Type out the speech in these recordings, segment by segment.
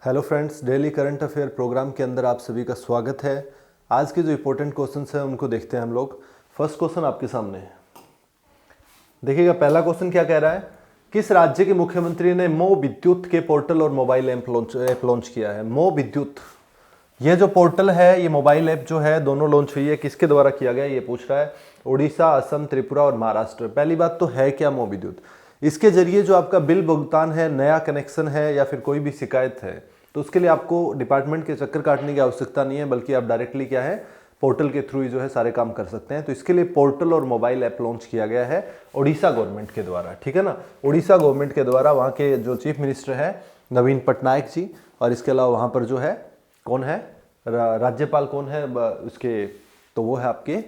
Hello friends, daily current affair program के अंदर आप सभी का स्वागत है। आज के जो इंपॉर्टेंट क्वेश्चंस हैं उनको देखते हैं हम लोग। फर्स्ट क्वेश्चन आपके सामने है, देखिएगा। पहला क्वेश्चन क्या कह रहा है, किस राज्य के मुख्यमंत्री ने मो विद्युत के पोर्टल और मोबाइल ऐप लॉन्च किया है। मो विद्युत, ये जो पोर्टल है, ये मोबाइल ऐप जो है, दोनों लॉन्च हुई है। किसके द्वारा किया गया ये पूछ रहा है। उड़ीसा, असम, त्रिपुरा और महाराष्ट्र। पहली बात तो है क्या मो विद्युत, इसके जरिए जो आपका बिल भुगतान है, नया कनेक्शन है या फिर कोई भी शिकायत है, तो उसके लिए आपको डिपार्टमेंट के चक्कर काटने की आवश्यकता नहीं है, बल्कि आप डायरेक्टली क्या है, पोर्टल के थ्रू ही जो है सारे काम कर सकते हैं। तो इसके लिए पोर्टल और मोबाइल ऐप लॉन्च किया गया है उड़ीसा गवर्नमेंट के द्वारा, ठीक है ना। उड़ीसा गवर्नमेंट के द्वारा, वहाँ के जो चीफ मिनिस्टर है नवीन पटनायक जी, और इसके अलावा वहाँ पर जो है कौन है, राज्यपाल कौन है उसके, तो वो है आपके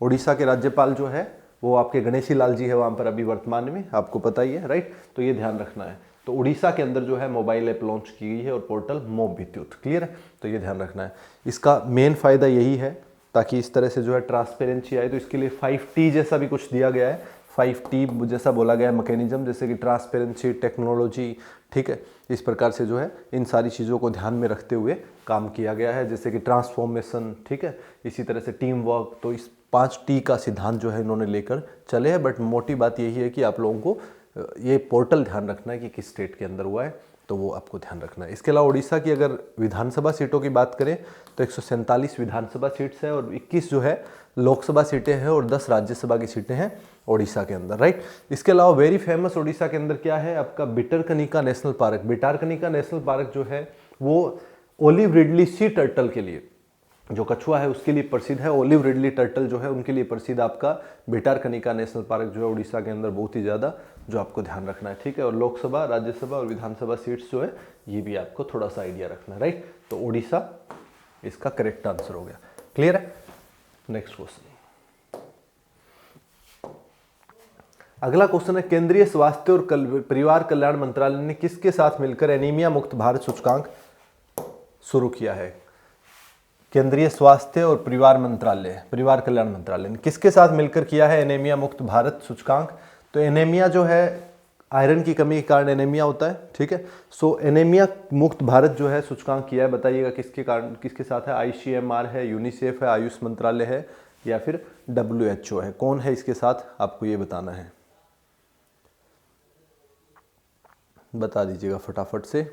उड़ीसा के राज्यपाल जो है वो आपके गणेशी लाल जी है वहाँ पर अभी वर्तमान में, आपको पता ही है, राइट। तो ये ध्यान रखना है। तो उड़ीसा के अंदर जो है मोबाइल ऐप लॉन्च की गई है और पोर्टल मो विद्युत, क्लियर है। तो ये ध्यान रखना है। इसका मेन फायदा यही है ताकि इस तरह से जो है ट्रांसपेरेंसी आए। तो इसके लिए 5T जैसा भी कुछ दिया गया है, 5T जैसा बोला गया है मैकेनिज्म, जैसे कि ट्रांसपेरेंसी, टेक्नोलॉजी, ठीक है। इस प्रकार से जो है इन सारी चीज़ों को ध्यान में रखते हुए काम किया गया है, जैसे कि ट्रांसफॉर्मेशन, ठीक है। इसी तरह से टीम वर्क। तो इस 5T का सिद्धांत जो है इन्होंने लेकर चले हैं। बट मोटी बात यही है कि आप लोगों को ये पोर्टल ध्यान रखना है कि किस स्टेट के अंदर हुआ है, तो वो आपको ध्यान रखना है। इसके अलावा उड़ीसा की अगर विधानसभा सीटों की बात करें तो 147 विधानसभा सीट्स हैं और 21 जो है लोकसभा सीटें हैं और 10 राज्यसभा की सीटें हैं उड़ीसा के अंदर, राइट। इसके अलावा वेरी फेमस उड़ीसा के अंदर क्या है, आपका Bhitarkanika national park. Bhitarkanika national park जो है वो ओलिव रिडली सी टर्टल के लिए, जो कछुआ है उसके लिए प्रसिद्ध है। ओलिव रिडली टर्टल जो है उनके लिए प्रसिद्ध आपका भितरकनिका नेशनल पार्क जो है उड़ीसा के अंदर बहुत ही ज़्यादा, जो आपको ध्यान रखना है, ठीक है। और लोकसभा, राज्यसभा और विधानसभा सीट्स जो है ये भी आपको थोड़ा सा आइडिया रखना है, राइट। तो उड़ीसा इसका करेक्ट आंसर हो गया, क्लियर है। नेक्स्ट क्वेश्चन, अगला क्वेश्चन है, केंद्रीय स्वास्थ्य और परिवार कल्याण मंत्रालय ने किसके साथ मिलकर एनीमिया मुक्त भारत सूचकांक शुरू किया है। केंद्रीय स्वास्थ्य और परिवार कल्याण मंत्रालय ने किसके साथ मिलकर किया है एनीमिया मुक्त भारत सूचकांक। तो एनीमिया जो है आयरन की कमी के कारण एनीमिया होता है, ठीक है। सो एनीमिया मुक्त भारत जो है सूचकांक किया है, बताइएगा किसके कारण, किसके साथ है। ICMR है, यूनिसेफ है, आयुष मंत्रालय है या फिर WHO है, कौन है इसके साथ, आपको ये बताना है, बता दीजिएगा फटाफट से।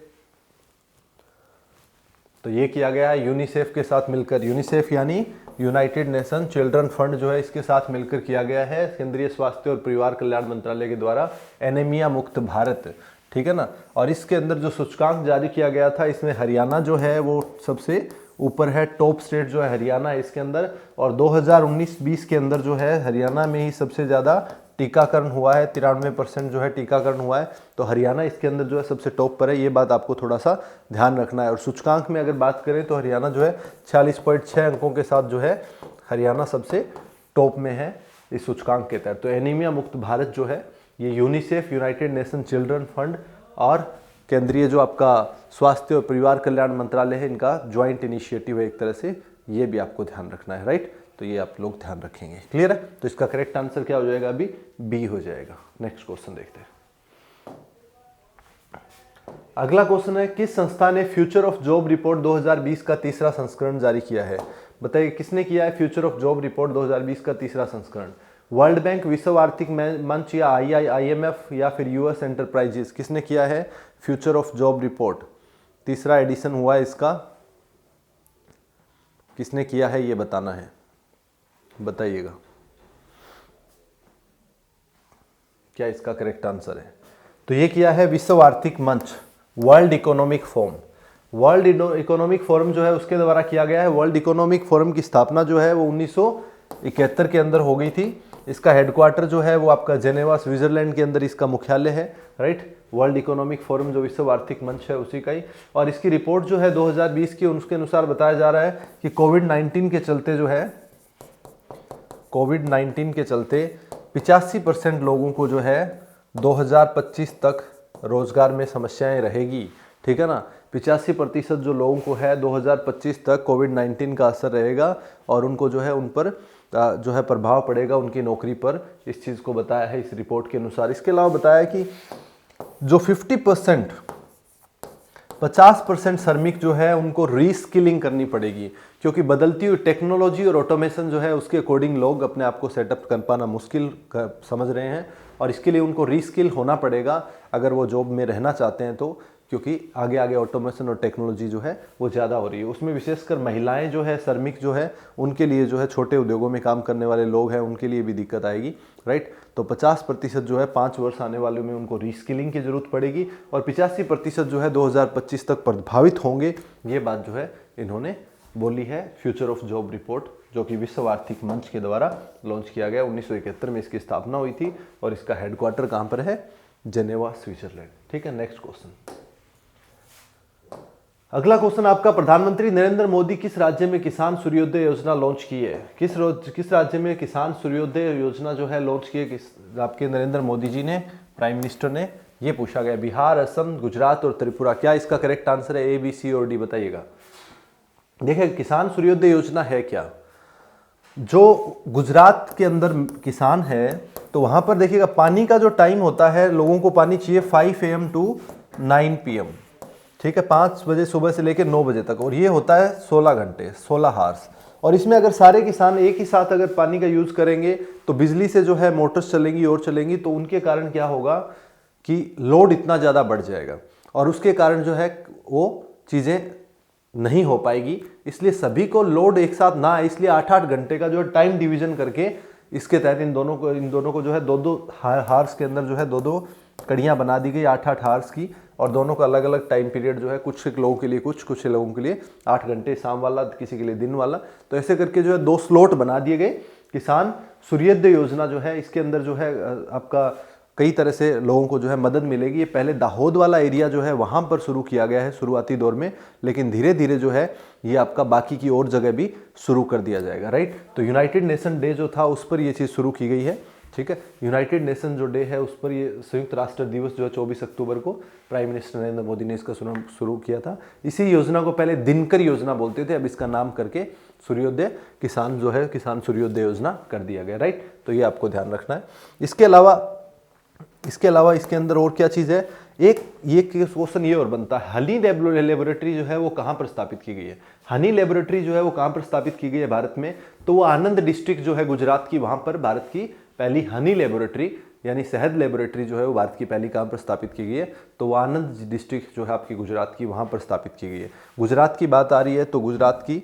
तो ये किया गया है यूनिसेफ के साथ मिलकर। यूनिसेफ यानी यूनाइटेड नेशन चिल्ड्रन फंड जो है इसके साथ मिलकर किया गया है केंद्रीय स्वास्थ्य और परिवार कल्याण मंत्रालय के द्वारा एनीमिया मुक्त भारत, ठीक है ना। और इसके अंदर जो सूचकांक जारी किया गया था, इसमें हरियाणा जो है वो सबसे ऊपर है, टॉप स्टेट जो है हरियाणा है इसके अंदर। और 2019-20 के अंदर जो है हरियाणा में ही सबसे ज़्यादा टीकाकरण हुआ है, 93% जो है टीकाकरण हुआ है। तो हरियाणा इसके अंदर जो है सबसे टॉप पर है, ये बात आपको थोड़ा सा ध्यान रखना है। और सूचकांक में अगर बात करें तो हरियाणा जो है 46.6 अंकों के साथ जो है हरियाणा सबसे टॉप में है इस सूचकांक के तहत। तो एनीमिया मुक्त भारत जो है ये UNICEF, United nation children fund और केंद्रीय जो आपका स्वास्थ्य और परिवार कल्याण मंत्रालय है, इनका ज्वाइंट इनिशिएटिव है एक तरह से, ये भी आपको ध्यान रखना है, राइट। तो ये आप लोग ध्यान रखेंगे, क्लियर है। तो इसका करेक्ट आंसर क्या हो जाएगा, अभी बी हो जाएगा। नेक्स्ट क्वेश्चन देखते हैं। अगला क्वेश्चन है, किस संस्था ने फ्यूचर ऑफ जॉब रिपोर्ट 2020 का तीसरा संस्करण जारी किया है। बताइए किसने किया है फ्यूचर ऑफ जॉब रिपोर्ट 2020 का तीसरा संस्करण। वर्ल्ड बैंक, विश्व आर्थिक मंच या IMF या फिर US एंटरप्राइजेस, किसने किया है फ्यूचर ऑफ जॉब रिपोर्ट। तीसरा एडिशन हुआ है इसका, किसने किया है ये बताना है, बताइएगा क्या इसका करेक्ट आंसर है। तो ये किया है विश्व आर्थिक मंच, world economic forum. World economic forum जो है उसके द्वारा किया गया है। वर्ल्ड इकोनॉमिक फोरम की स्थापना जो है वो 1971 के अंदर हो गई थी। इसका हेडक्वार्टर जो है वो आपका जेनेवा, स्विट्जरलैंड के अंदर इसका मुख्यालय है, राइट। वर्ल्ड इकोनॉमिक फोरम जो विश्व आर्थिक मंच है उसी का ही। और इसकी रिपोर्ट जो है 2020 की, उसके अनुसार बताया जा रहा है कि कोविड-19 के चलते जो है, कोविड-19 के चलते 85% लोगों को जो है 2025 तक रोजगार में समस्याएं रहेगी, ठीक है ना। 85% जो लोगों को है 2025 तक कोविड-19 का असर रहेगा और उनको जो है उन पर जो है प्रभाव पड़ेगा उनकी नौकरी पर, इस चीज़ को बताया है इस रिपोर्ट के अनुसार। इसके अलावा बताया कि जो 50% 50% श्रमिक जो है उनको रीस्किलिंग करनी पड़ेगी, क्योंकि बदलती हुई टेक्नोलॉजी और ऑटोमेशन जो है उसके अकॉर्डिंग लोग अपने आप को सेटअप कर पाना मुश्किल समझ रहे हैं, और इसके लिए उनको रीस्किल होना पड़ेगा अगर वो जॉब में रहना चाहते हैं तो, क्योंकि आगे आगे ऑटोमेशन और टेक्नोलॉजी जो है वो ज़्यादा हो रही है। उसमें विशेषकर महिलाएं जो है, श्रमिक जो है, उनके लिए जो है, छोटे उद्योगों में काम करने वाले लोग हैं, उनके लिए भी दिक्कत आएगी, राइट। तो 50% जो है 5 वर्ष आने वाले में उनको रीस्किलिंग की जरूरत पड़ेगी, और 85% जो है 2025 तक प्रभावित होंगे। ये बात जो है इन्होंने बोली है फ्यूचर ऑफ जॉब रिपोर्ट, जो कि विश्व आर्थिक मंच के द्वारा लॉन्च किया गया। 1971 में इसकी स्थापना हुई थी, और इसका हेडक्वार्टर कहाँ पर है? Geneva, Switzerland. ठीक है, नेक्स्ट क्वेश्चन। अगला क्वेश्चन आपका, प्रधानमंत्री नरेंद्र मोदी किस राज्य में किसान सूर्योदय योजना लॉन्च की है? किस राज्य में किसान सूर्योदय योजना जो है लॉन्च की है आपके नरेंद्र मोदी जी ने, प्राइम मिनिस्टर ने? ये पूछा गया। बिहार, असम, गुजरात और त्रिपुरा। क्या इसका करेक्ट आंसर है? ए, बी, सी और डी बताइएगा। देखिए, किसान सूर्योदय योजना है क्या? जो गुजरात के अंदर किसान है, तो वहां पर देखिएगा पानी का जो टाइम होता है, लोगों को पानी चाहिए 5 AM टू 9 PM। ठीक है, 5 बजे सुबह से लेकर 9 बजे तक, और ये होता है 16 घंटे, 16 हार्स। और इसमें अगर सारे किसान एक ही साथ अगर पानी का यूज करेंगे तो बिजली से जो है मोटर्स चलेंगी और चलेंगी, तो उनके कारण क्या होगा कि लोड इतना ज़्यादा बढ़ जाएगा, और उसके कारण जो है वो चीज़ें नहीं हो पाएगी। इसलिए सभी को लोड एक साथ ना आए, इसलिए 8-8 घंटे का जो है टाइम डिवीजन करके इसके तहत इन दोनों को जो है 2-2 हार्स के अंदर जो है 2-2 कड़ियाँ बना दी गई 8-8 हार्स की, और दोनों का अलग अलग टाइम पीरियड जो है, कुछ लोगों के लिए कुछ लोगों के लिए 8 घंटे शाम वाला, किसी के लिए दिन वाला। तो ऐसे करके जो है 2 स्लॉट बना दिए गए। किसान सूर्योदय योजना जो है, इसके अंदर जो है आपका कई तरह से लोगों को जो है मदद मिलेगी। ये पहले दाहोद वाला एरिया जो है वहाँ पर शुरू किया गया है शुरुआती दौर में, लेकिन धीरे धीरे जो है ये आपका बाकी की और जगह भी शुरू कर दिया जाएगा, राइट। तो यूनाइटेड नेशन डे जो था उस पर ये चीज़ शुरू की गई है। ठीक है, यूनाइटेड नेशन जो डे है उस पर ये संयुक्त राष्ट्र दिवस जो है 24 अक्टूबर को प्राइम मिनिस्टर नरेंद्र मोदी ने इसका शुरू किया था। इसी योजना को पहले दिनकर योजना बोलते थे, अब इसका नाम करके सूर्योदय किसान जो है किसान सूर्योदय योजना कर दिया गया, राइट। तो ये आपको ध्यान रखना है। इसके अलावा इसके अंदर और क्या चीज़ है, एक ये क्वेश्चन ये और बनता है, हनी लेबोरेटरी जो है वो कहाँ पर स्थापित की गई है? हनी लेबोरेटरी जो है वो कहाँ पर स्थापित की गई है भारत में? तो वो आनंद डिस्ट्रिक्ट जो है गुजरात की, वहाँ पर भारत की पहली हनी लेबोरेटरी यानी शहद लेबोरेटरी जो है वो भारत की पहली कहाँ पर स्थापित की गई है? तो वो आनंद डिस्ट्रिक्ट जो है आपकी गुजरात की, वहाँ पर स्थापित की गई है। गुजरात की बात आ रही है तो गुजरात की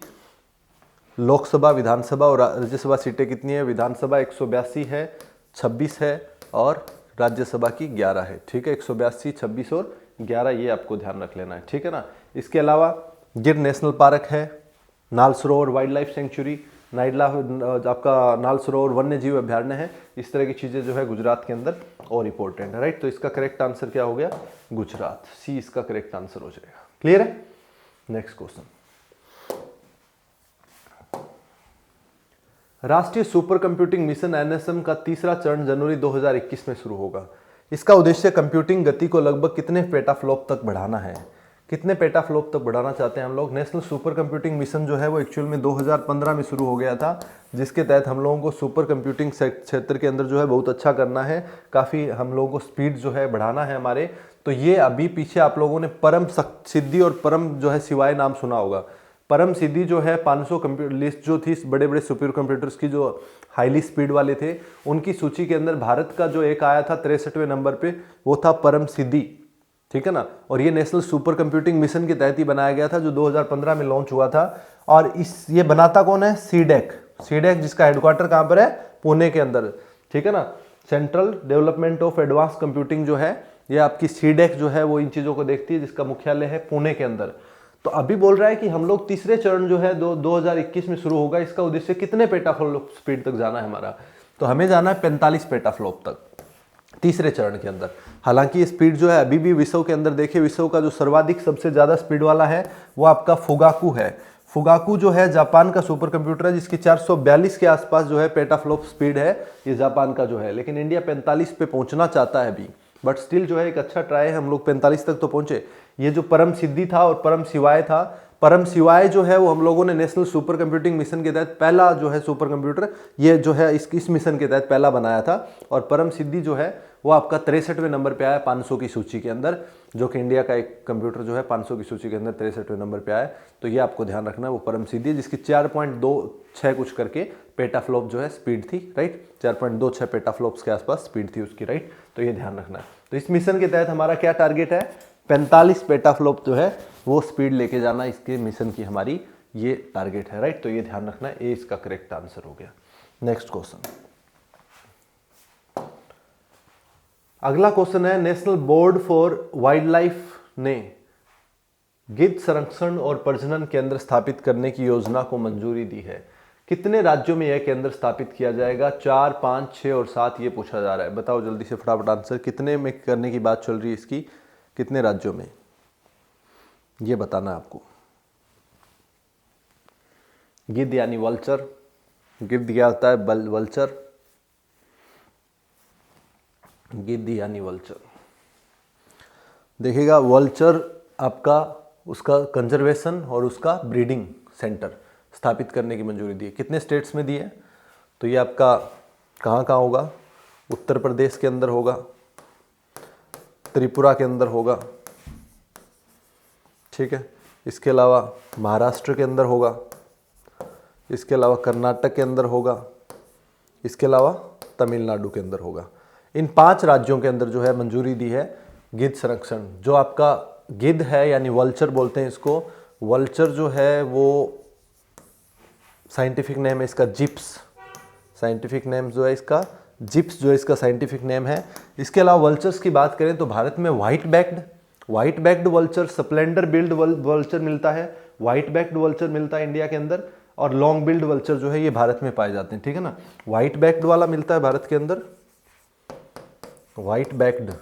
लोकसभा, विधानसभा और राज्यसभा सीटें कितनी है? विधानसभा 182 है, 26 है, और राज्यसभा की 11 है। ठीक है, 182, 26 और 11, ये आपको ध्यान रख लेना है, ठीक है ना। इसके अलावा गिर नेशनल पार्क है, नाल सरोवर वाइल्ड लाइफ सेंचुरी, आपका नाल सरोवर वन्य जीव अभ्यारण्य है। इस तरह की चीज़ें जो है गुजरात के अंदर और इंपॉर्टेंट है, राइट। तो इसका करेक्ट आंसर क्या हो गया? गुजरात, सी इसका करेक्ट आंसर हो जाएगा। क्लियर है? नेक्स्ट क्वेश्चन, राष्ट्रीय सुपर कंप्यूटिंग मिशन NSM का तीसरा चरण जनवरी 2021 में शुरू होगा। इसका उद्देश्य कंप्यूटिंग गति को लगभग कितने पेटाफ्लॉप तक बढ़ाना है? कितने पेटाफ्लॉप तक बढ़ाना चाहते हैं हम लोग? नेशनल सुपर कंप्यूटिंग मिशन जो है वो एक्चुअल में 2015 में शुरू हो गया था, जिसके तहत हम लोगों को सुपर कंप्यूटिंग क्षेत्र के अंदर जो है बहुत अच्छा करना है, काफ़ी हम लोगों को स्पीड जो है बढ़ाना है हमारे। तो ये अभी पीछे आप लोगों ने परम सिद्धि और परम जो है शिवाय नाम सुना होगा। परम सिद्धि जो है 500 कंप्यूटर लिस्ट जो थी बड़े बड़े सुपर कंप्यूटर्स की जो हाईली स्पीड वाले थे, उनकी सूची के अंदर भारत का जो एक आया था 63वें नंबर पे, वो था परम सिद्धि, ठीक है ना। और ये नेशनल सुपर कंप्यूटिंग मिशन के तहत ही बनाया गया था, जो 2015 में लॉन्च हुआ था। और ये बनाता कौन है? सीडेक, जिसका हेडक्वार्टर कहाँ पर है? पुणे के अंदर, ठीक है ना। Central development of advance computing जो है, ये आपकी सीडेक जो है वो इन चीज़ों को देखती है, जिसका मुख्यालय है पुणे के अंदर। तो अभी बोल रहा है कि हम लोग तीसरे चरण जो है 2021 में शुरू होगा। इसका उद्देश्य कितने पेटाफ्लॉप स्पीड तक जाना है हमारा? तो हमें जाना है 45 पेटाफ्लॉप तक तीसरे चरण के अंदर। हालांकि ये स्पीड जो है अभी भी विश्व के अंदर देखिए, विश्व का जो सर्वाधिक सबसे ज़्यादा स्पीड वाला है वो आपका फुगाकू है। फुगाकू जो है जापान का सुपर कंप्यूटर है, जिसकी 442 के आसपास जो है पेटाफ्लॉप स्पीड है, ये जापान का जो है। लेकिन इंडिया 45 पे पहुंचना चाहता है अभी, बट स्टिल जो है एक अच्छा ट्राई है, हम लोग 45 तक तो पहुंचे। ये जो परम सिद्धि था और परम शिवाय था, परम शिवाय जो है वो हम लोगों ने नेशनल सुपर कंप्यूटिंग मिशन के तहत पहला जो है सुपर कंप्यूटर ये जो है इस मिशन के तहत पहला बनाया था। और परम सिद्धि जो है वो आपका 63वें नंबर पे आया 500 की सूची के अंदर, जो कि इंडिया का एक कंप्यूटर जो है 500 की सूची के अंदर 63वें नंबर पे आया। तो ये आपको ध्यान रखना है, वो परम सिद्धि जिसकी 4.26 कुछ करके पेटाफ्लॉप जो है स्पीड थी, राइट। 4.26 पेटाफ्लॉप्स के आसपास स्पीड थी उसकी, राइट। तो ये ध्यान रखना है। तो इस मिशन के तहत हमारा क्या टारगेट है, 45 पेटाफ्लॉप जो है वो स्पीड लेके जाना, इसके मिशन की हमारी ये टारगेट है, राइट। तो ये ध्यान रखना है, ए इसका करेक्ट आंसर हो गया। नेक्स्ट क्वेश्चन, अगला क्वेश्चन है, national board for wild life ने गिद्ध संरक्षण और प्रजनन केंद्र स्थापित करने की योजना को मंजूरी दी है। कितने राज्यों में यह केंद्र स्थापित किया जाएगा? 4, 5, 6 और 7 ये पूछा जा रहा है। बताओ जल्दी से फटाफट आंसर, कितने में करने की बात चल रही है इसकी, कितने राज्यों में, ये बताना है आपको। गिद्ध यानी वल्चर, गिद्ध क्या होता है? वल्चर, गिद्ध यानी वल्चर। देखिएगा, वल्चर आपका उसका कंजर्वेशन और उसका ब्रीडिंग सेंटर स्थापित करने की मंजूरी दी है। कितने स्टेट्स में दी है? तो ये आपका कहाँ कहाँ होगा? उत्तर प्रदेश के अंदर होगा, त्रिपुरा के अंदर होगा, ठीक है। इसके अलावा महाराष्ट्र के अंदर होगा, इसके अलावा कर्नाटक के अंदर होगा, इसके अलावा तमिलनाडु के अंदर होगा। इन 5 राज्यों के अंदर जो है मंजूरी दी है गिद्ध संरक्षण। जो आपका गिद्ध है यानी वल्चर बोलते हैं इसको, वल्चर जो है वो साइंटिफिक नेम है इसका जिप्स, साइंटिफिक नेम जो है इसका जिप्स जो है इसका साइंटिफिक नेम है। इसके अलावा वल्चर्स की बात करें तो भारत में white backed vulture, Splendor billed vulture मिलता है, व्हाइट बैक्ड वल्चर मिलता है इंडिया के अंदर, और लॉन्ग बिल्ड वल्चर जो है ये भारत में पाए जाते हैं, ठीक है ना। व्हाइट बैक्ड वाला मिलता है भारत के अंदर, व्हाइट बैक्ड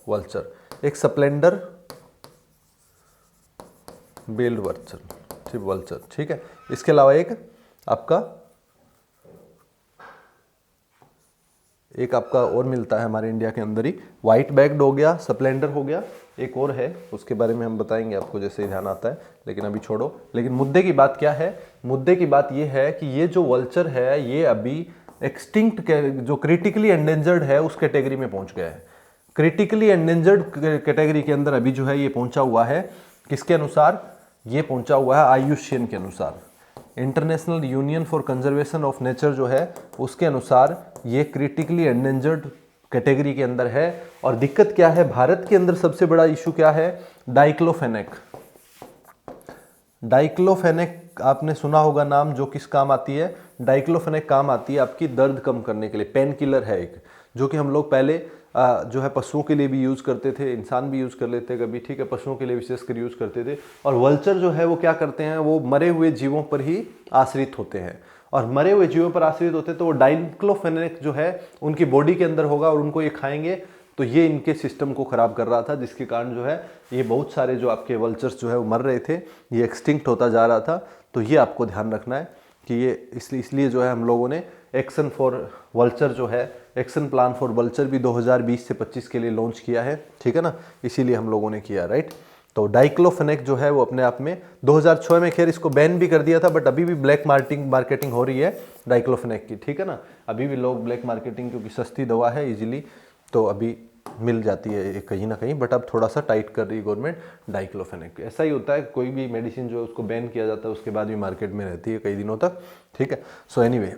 वल्चर, एक स्प्लेंडर बिल्ड वल्चर, ठीक है। इसके अलावा एक आपका और मिलता है हमारे इंडिया के अंदर ही, व्हाइट बैक्ड हो गया, स्प्लेंडर हो गया, एक और है उसके बारे में हम बताएंगे आपको जैसे ही ध्यान आता है, लेकिन अभी छोड़ो। लेकिन मुद्दे की बात क्या है? मुद्दे की बात ये है कि ये जो वल्चर है ये अभी एक्सटिंक्ट जो क्रिटिकली एंडेंजर्ड है उस कैटेगरी में पहुंच गया है। क्रिटिकली एंडेंजर्ड कैटेगरी के अंदर अभी जो है ये पहुंचा हुआ है, किसके अनुसार? ये पहुंचा हुआ है IUCN के अनुसार, international union for conservation of nature जो है उसके अनुसार ये क्रिटिकली एंडेंजर्ड कैटेगरी के अंदर है। और दिक्कत क्या है भारत के अंदर? सबसे बड़ा इशू क्या है? डाइक्लोफेनेक। डाइक्लोफेनेक आपने सुना होगा नाम, जो किस काम आती है? डाइक्लोफेनेक काम आती है आपकी दर्द कम करने के लिए, पेन किलर है एक, जो कि हम लोग पहले जो है पशुओं के लिए भी यूज़ करते थे, इंसान भी यूज़ कर लेते हैं कभी, ठीक है, पशुओं के लिए विशेषकर यूज़ करते थे। और वल्चर जो है वो क्या करते हैं? वो मरे हुए जीवों पर ही आश्रित होते हैं, और मरे हुए जीवों पर आश्रित होते हैं तो वो डाइक्लोफेनेक जो है उनकी बॉडी के अंदर होगा और उनको ये खाएंगे तो ये इनके सिस्टम को ख़राब कर रहा था, जिसके कारण जो है ये बहुत सारे जो आपके वल्चर्स जो है वो मर रहे थे, ये एक्सटिंक्ट होता जा रहा था। तो ये आपको ध्यान रखना है कि ये इसलिए जो है हम लोगों ने एक्शन फॉर वल्चर जो है, एक्शन प्लान फॉर वल्चर भी 2020 से 25 के लिए लॉन्च किया है, ठीक है ना, इसीलिए हम लोगों ने किया, राइट। तो डाइक्लोफेनेक जो है वो अपने आप में 2006 में खैर इसको बैन भी कर दिया था, बट अभी भी ब्लैक मार्केटिंग हो रही है डाइक्लोफेनेक की, ठीक है ना। अभी भी लोग ब्लैक मार्केटिंग, क्योंकि सस्ती दवा है इजीली तो अभी मिल जाती है कहीं ना कहीं, बट अब थोड़ा सा टाइट कर रही है गवर्नमेंट डाइक्लोफेनेक। ऐसा ही होता है, कोई भी मेडिसिन जो है उसको बैन किया जाता है उसके बाद भी मार्केट में रहती है कई दिनों तक, ठीक है। सो एनीवे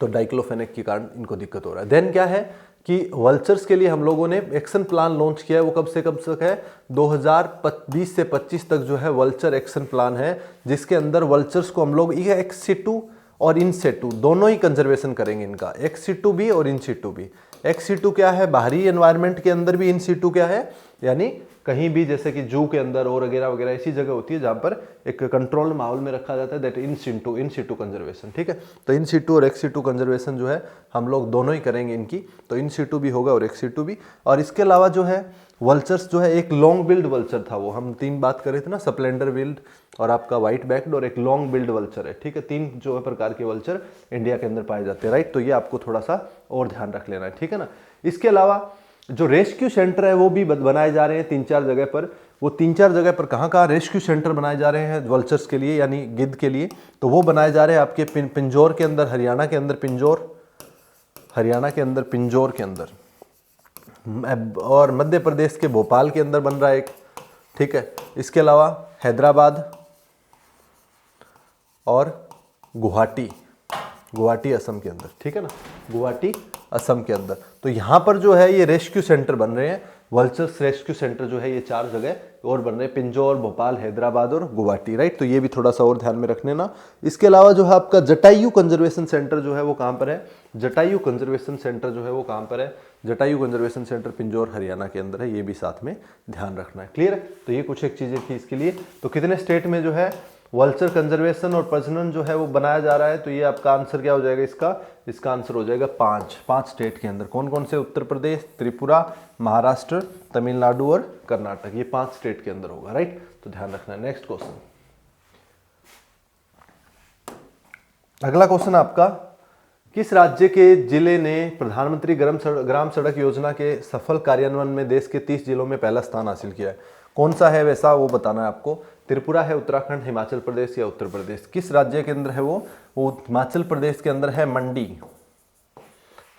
तो डाइक्लोफेनेक के कारण इनको दिक्कत हो रहा है। देन क्या है कि वल्चर्स के लिए हम लोगों ने एक्शन प्लान लॉन्च किया है, वो कब से कब तक है? 2020 से 25 तक जो है वल्चर एक्शन प्लान है, जिसके अंदर वल्चर्स को हम लोग एक्स सिटू और इन सिटू दोनों ही कंजर्वेशन करेंगे इनका, एक्स सिटू भी और इन सिटू भी। एक्स सिटू क्या है? बाहरी एनवायरनमेंट के अंदर भी। इन सिटू क्या है? यानी कहीं भी, जैसे कि जू के अंदर और वगैरह वगैरह ऐसी जगह होती है जहां पर एक कंट्रोल्ड माहौल में रखा जाता है, दैट इन सिटू कंजर्वेशन, ठीक है। तो इन सिटू और एक्स सिटू कंजर्वेशन जो है हम लोग दोनों ही करेंगे इनकी, तो इन सिटू भी होगा और एक्स सिटू भी। और इसके अलावा जो है वल्चर्स जो है, एक लॉन्ग बिल्ड वल्चर था, वो हम 3 बात कर रहे थे ना, स्प्लेंडर बिल्ड और आपका व्हाइट बैक्ड और एक लॉन्ग बिल्ड वल्चर है, ठीक है। 3 जो है प्रकार के वल्चर इंडिया के अंदर पाए जाते हैं, राइट। तो ये आपको थोड़ा सा और ध्यान रख लेना है, ठीक है ना। इसके अलावा जो रेस्क्यू सेंटर है वो भी बनाए जा रहे हैं 3-4 जगह पर। वो 3-4 जगह पर कहाँ कहाँ रेस्क्यू सेंटर बनाए जा रहे हैं वल्चर्स के लिए यानी गिद्ध के लिए, तो वो बनाए जा रहे हैं आपके पिंजौर के अंदर, हरियाणा के अंदर पिंजौर, हरियाणा के अंदर पिंजौर के अंदर, और मध्य प्रदेश के भोपाल के अंदर बन रहा है एक, ठीक है। इसके अलावा हैदराबाद और गुवाहाटी, गुवाहाटी असम के अंदर, ठीक है ना, गुवाहाटी असम के अंदर। तो यहाँ पर जो है ये रेस्क्यू सेंटर बन रहे हैं, वल्चर्स रेस्क्यू सेंटर जो है ये 4 जगह और बन रहे हैं, पिंजौर, भोपाल, हैदराबाद और गुवाहाटी, राइट। तो ये भी थोड़ा सा और ध्यान में रखने ना। इसके अलावा जो है आपका जटायु कंजर्वेशन सेंटर जो है वो कहाँ पर है, जटायु कंजर्वेशन सेंटर जो है वो कहाँ पर है, जटायु कंजर्वेशन सेंटर पिंजौर हरियाणा के अंदर है, ये भी साथ में ध्यान रखना है। क्लियर है। तो ये कुछ एक चीजें थी इसके लिए। तो कितने स्टेट में जो है वल्चर कंजर्वेशन और प्रजनन जो है वो बनाया जा रहा है, तो ये आपका आंसर क्या हो जाएगा इसका आंसर हो जाएगा 5 स्टेट के अंदर। कौन कौन से, उत्तर प्रदेश, त्रिपुरा, महाराष्ट्र, तमिलनाडु और कर्नाटक, ये 5 स्टेट के अंदर होगा, राइट। तो ध्यान रखना है। नेक्स्ट क्वेश्चन, अगला क्वेश्चन आपका, किस राज्य के जिले ने प्रधानमंत्री ग्राम सड़क योजना के सफल कार्यान्वयन में देश के 30 जिलों में पहला स्थान हासिल किया है? कौन सा है वैसा वो बताना है आपको। त्रिपुरा है, उत्तराखंड, हिमाचल प्रदेश या उत्तर प्रदेश। किस राज्य के अंदर है वो हिमाचल प्रदेश के अंदर है मंडी।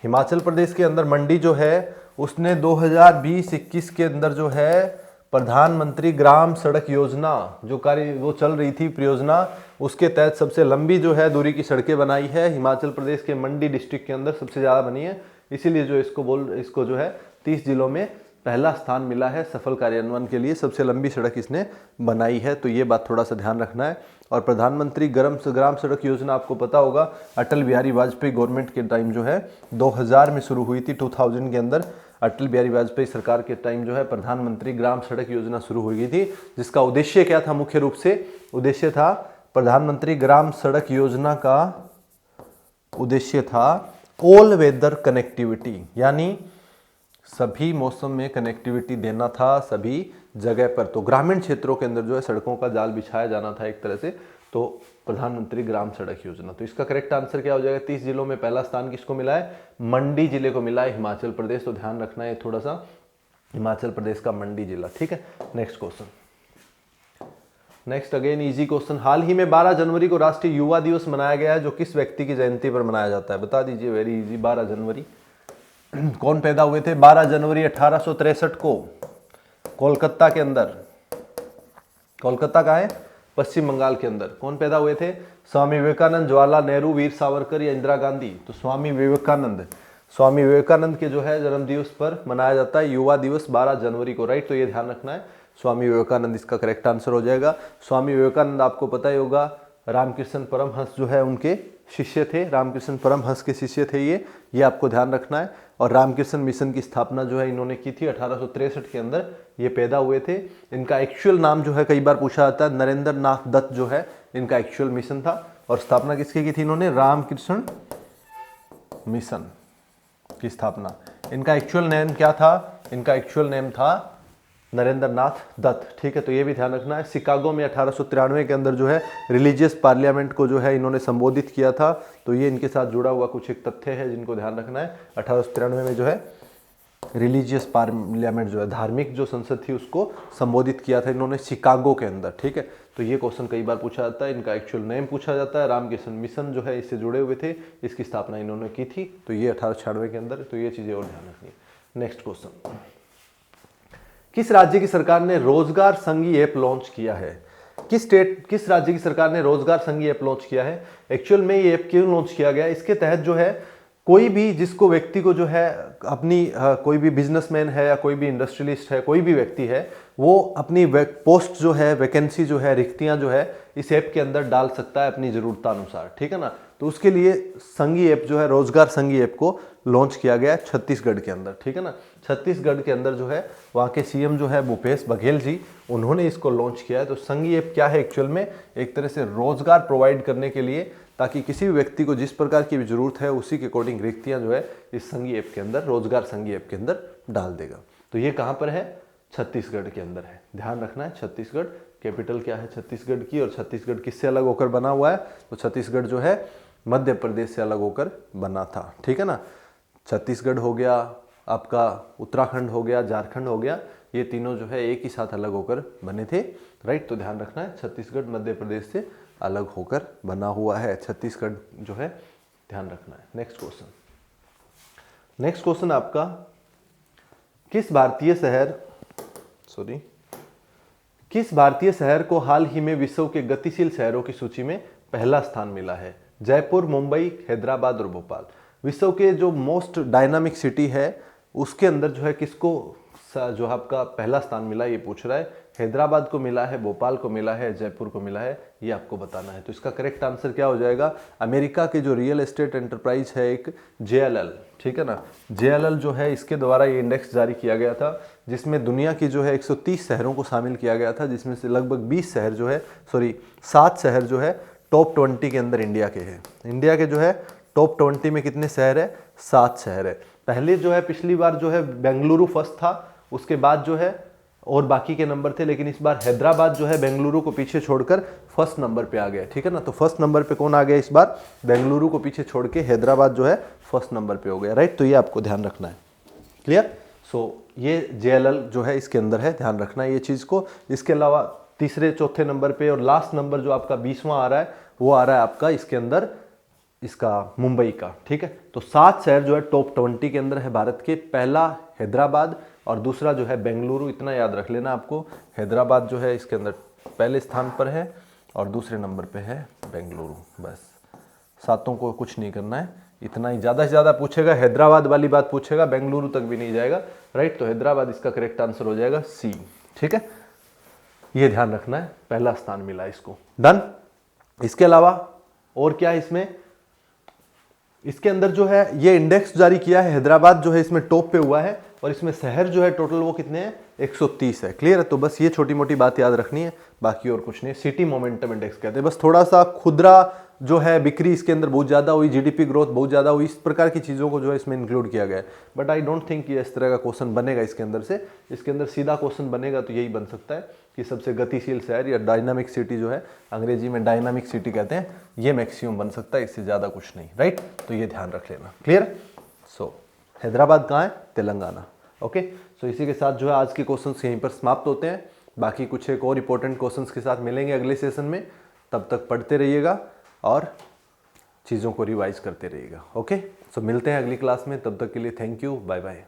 हिमाचल प्रदेश के अंदर मंडी जो है उसने 2020-21 के अंदर जो है प्रधानमंत्री ग्राम सड़क योजना जो कार्य वो चल रही थी परियोजना, उसके तहत सबसे लंबी जो है दूरी की सड़कें बनाई है हिमाचल प्रदेश के मंडी डिस्ट्रिक्ट के अंदर, सबसे ज़्यादा बनी है। इसीलिए जो इसको जो है 30 जिलों में पहला स्थान मिला है सफल कार्यान्वयन के लिए, सबसे लंबी सड़क इसने बनाई है। तो ये बात थोड़ा सा ध्यान रखना है। और प्रधानमंत्री ग्राम सड़क योजना आपको पता होगा अटल बिहारी वाजपेयी गवर्नमेंट के टाइम जो है 2000 में शुरू हुई थी। 2000 के अंदर अटल बिहारी वाजपेयी सरकार के टाइम जो है प्रधानमंत्री ग्राम सड़क योजना शुरू हुई थी, जिसका उद्देश्य क्या था, मुख्य रूप से उद्देश्य था प्रधानमंत्री ग्राम सड़क योजना का उद्देश्य था ऑल वेदर कनेक्टिविटी, यानी सभी मौसम में कनेक्टिविटी देना था सभी जगह पर। तो ग्रामीण क्षेत्रों के अंदर जो है सड़कों का जाल बिछाया जाना था एक तरह से, तो प्रधानमंत्री ग्राम सड़क योजना। तो इसका करेक्ट आंसर क्या हो जाएगा, 30 जिलों में पहला स्थान किसको मिला है, मंडी जिले को मिला है, हिमाचल प्रदेश। तो ध्यान रखना है थोड़ा सा, हिमाचल प्रदेश का मंडी जिला, ठीक है। Next question, next again easy question. हाल ही में 12 जनवरी को राष्ट्रीय युवा दिवस मनाया गया है, जो किस व्यक्ति की जयंती पर मनाया जाता है, बता दीजिए। वेरी इजी, 12 जनवरी कौन पैदा हुए थे, 12 जनवरी 1863 को कोलकाता के अंदर, कोलकाता का है पश्चिम बंगाल के अंदर, कौन पैदा हुए थे, स्वामी विवेकानंद, जवाहरलाल नेहरू, वीर सावरकर या इंदिरा गांधी। तो स्वामी विवेकानंद के जो है जन्म दिवस पर मनाया जाता है युवा दिवस 12 जनवरी को, राइट। तो ये ध्यान रखना है, स्वामी विवेकानंद इसका करेक्ट आंसर हो जाएगा। स्वामी विवेकानंद आपको पता ही होगा रामकृष्ण परमहंस जो है उनके शिष्य थे, रामकृष्ण परमहंस के शिष्य थे ये आपको ध्यान रखना है। और रामकृष्ण मिशन की स्थापना जो है इन्होंने की थी 1863 के अंदर, ये पैदा हुए थे। इनका एक्चुअल नाम जो है कई बार पूछा जाता है, नरेंद्र नाथ दत्त जो है इनका एक्चुअल मिशन था। और स्थापना किसकी की थी इन्होंने, रामकृष्ण मिशन की स्थापना। इनका एक्चुअल नेम क्या था, इनका एक्चुअल नेम था नरेंद्र नाथ दत्त, ठीक है। तो ये भी ध्यान रखना है। शिकागो में 1893 के अंदर जो है रिलीजियस पार्लियामेंट को जो है इन्होंने संबोधित किया था। तो ये इनके साथ जुड़ा हुआ कुछ एक तथ्य है जिनको ध्यान रखना है। 1893 में जो है रिलीजियस पार्लियामेंट जो है धार्मिक जो संसद थी उसको संबोधित किया था इन्होंने शिकागो के अंदर, ठीक है। तो ये क्वेश्चन कई बार पूछा जाता है, इनका एक्चुअल नेम पूछा जाता है। रामकृष्ण मिशन जो है इससे जुड़े हुए थे, इसकी स्थापना इन्होंने की थी। तो ये 1896 के अंदर, तो ये चीजें और ध्यान रखनी है। नेक्स्ट क्वेश्चन, किस राज्य की सरकार ने रोजगार संगी ऐप लॉन्च किया है, किस राज्य की सरकार ने रोजगार संगी ऐप लॉन्च किया है। एक्चुअल में ये ऐप क्यों लॉन्च किया गया, इसके तहत जो है कोई भी जिसको व्यक्ति को जो है अपनी कोई भी बिजनेसमैन है या कोई भी इंडस्ट्रियलिस्ट है, कोई भी व्यक्ति है, वो अपनी पोस्ट जो है, वैकेंसी जो है, रिक्तियां जो है इस ऐप के अंदर डाल सकता है अपनी जरूरतानुसार, ठीक है ना। तो उसके लिए संगी ऐप जो है, रोजगार संगी ऐप को लॉन्च किया गया है छत्तीसगढ़ के अंदर, ठीक है ना। छत्तीसगढ़ के अंदर जो है वहाँ के सीएम जो है भूपेश बघेल जी, उन्होंने इसको लॉन्च किया है। तो संगी ऐप क्या है एक्चुअल में, एक तरह से रोजगार प्रोवाइड करने के लिए, ताकि किसी भी व्यक्ति को जिस प्रकार की भी जरूरत है उसी के अकॉर्डिंग रिक्तियां जो है इस संगी ऐप के अंदर, रोजगार संगी ऐप के अंदर डाल देगा। तो ये कहाँ पर है, छत्तीसगढ़ के अंदर है, ध्यान रखना है। छत्तीसगढ़, कैपिटल क्या है छत्तीसगढ़ की, और छत्तीसगढ़ किससे अलग होकर बना हुआ है, तो छत्तीसगढ़ जो है मध्य प्रदेश से अलग होकर बना था, ठीक है ना। छत्तीसगढ़ हो गया आपका, उत्तराखंड हो गया, झारखंड हो गया, ये तीनों जो है एक ही साथ अलग होकर बने थे, राइट। तो ध्यान रखना है छत्तीसगढ़ मध्य प्रदेश से अलग होकर बना हुआ है, छत्तीसगढ़ जो है, ध्यान रखना है। नेक्स्ट क्वेश्चन आपका, किस भारतीय शहर को हाल ही में विश्व के गतिशील शहरों की सूची में पहला स्थान मिला है? जयपुर, मुंबई, हैदराबाद और भोपाल। विश्व के जो मोस्ट डायनामिक सिटी है उसके अंदर जो है किसको जो आपका पहला स्थान मिला, ये पूछ रहा है। हैदराबाद को मिला है, भोपाल को मिला है, जयपुर को मिला है, ये आपको बताना है। तो इसका करेक्ट आंसर क्या हो जाएगा? अमेरिका के जो रियल एस्टेट एंटरप्राइज है एक JLL, ठीक है ना, JLL जो है इसके द्वारा ये इंडेक्स जारी किया गया था जिसमें दुनिया की जो है 130 शहरों को शामिल किया गया था, जिसमें से लगभग 7 शहर जो है टॉप 20 के अंदर इंडिया के हैं। इंडिया के जो है टॉप 20 में कितने शहर है? 7 शहर है। पहले जो है पिछली बार जो है बेंगलुरु फर्स्ट था, उसके बाद जो है और बाकी के नंबर थे, लेकिन इस बार हैदराबाद जो है बेंगलुरु को पीछे छोड़कर फर्स्ट नंबर पे आ गया, ठीक है ना। तो फर्स्ट नंबर पे कौन आ गया इस बार? बेंगलुरु को पीछे छोड़ के हैदराबाद जो है फर्स्ट नंबर पे हो गया, राइट। तो ये आपको ध्यान रखना है, क्लियर। सो ये JLL जो है इसके अंदर है, ध्यान रखना है ये चीज को। इसके अलावा तीसरे चौथे नंबर पे और लास्ट नंबर जो आपका 20वां आ रहा है वो आ रहा है आपका इसके अंदर इसका मुंबई का, ठीक है। तो 7 शहर जो है टॉप 20 के अंदर है भारत के। पहला हैदराबाद और दूसरा जो है बेंगलुरु, इतना याद रख लेना आपको। हैदराबाद जो है इसके अंदर पहले स्थान पर है और दूसरे नंबर पे है बेंगलुरु। बस सातों को कुछ नहीं करना है, इतना ही। ज़्यादा से ज़्यादा पूछेगा हैदराबाद वाली बात पूछेगा, बेंगलुरु तक भी नहीं जाएगा, राइट। तो हैदराबाद इसका करेक्ट आंसर हो जाएगा C, ठीक है। ये ध्यान रखना है, पहला स्थान मिला इसको, डन। इसके अलावा और क्या है इसमें? इसके अंदर जो है ये इंडेक्स जारी किया है, हैदराबाद जो है इसमें टॉप पे हुआ है और इसमें शहर जो है टोटल वो कितने हैं? 130 है, क्लियर है। तो बस ये छोटी मोटी बात याद रखनी है, बाकी और कुछ नहीं है। सिटी मोमेंटम इंडेक्स कहते हैं। बस थोड़ा सा खुदरा जो है बिक्री इसके अंदर बहुत ज़्यादा हुई, GDP ग्रोथ बहुत ज़्यादा हुई, इस प्रकार की चीज़ों को जो है इसमें इंक्लूड किया गया है। बट आई डोंट थिंक ये इस तरह का क्वेश्चन बनेगा इसके अंदर से। इसके अंदर सीधा क्वेश्चन बनेगा तो यही बन सकता है कि सबसे गतिशील शहर या डायनामिक सिटी जो है, अंग्रेजी में डायनामिक सिटी कहते हैं, ये मैक्सिमम बन सकता है, इससे ज़्यादा कुछ नहीं, राइट। तो ये ध्यान रख लेना, क्लियर। सो हैदराबाद कहाँ है? तेलंगाना, ओके। सो इसी के साथ जो है आज के क्वेश्चंस यहीं पर समाप्त होते हैं। बाकी कुछ एक और इंपॉर्टेंट क्वेश्चंस के साथ मिलेंगे अगले सेशन में। तब तक पढ़ते रहिएगा और चीज़ों को रिवाइज करते रहिएगा, ओके। सो मिलते हैं अगली क्लास में, तब तक के लिए थैंक यू, बाय बाय।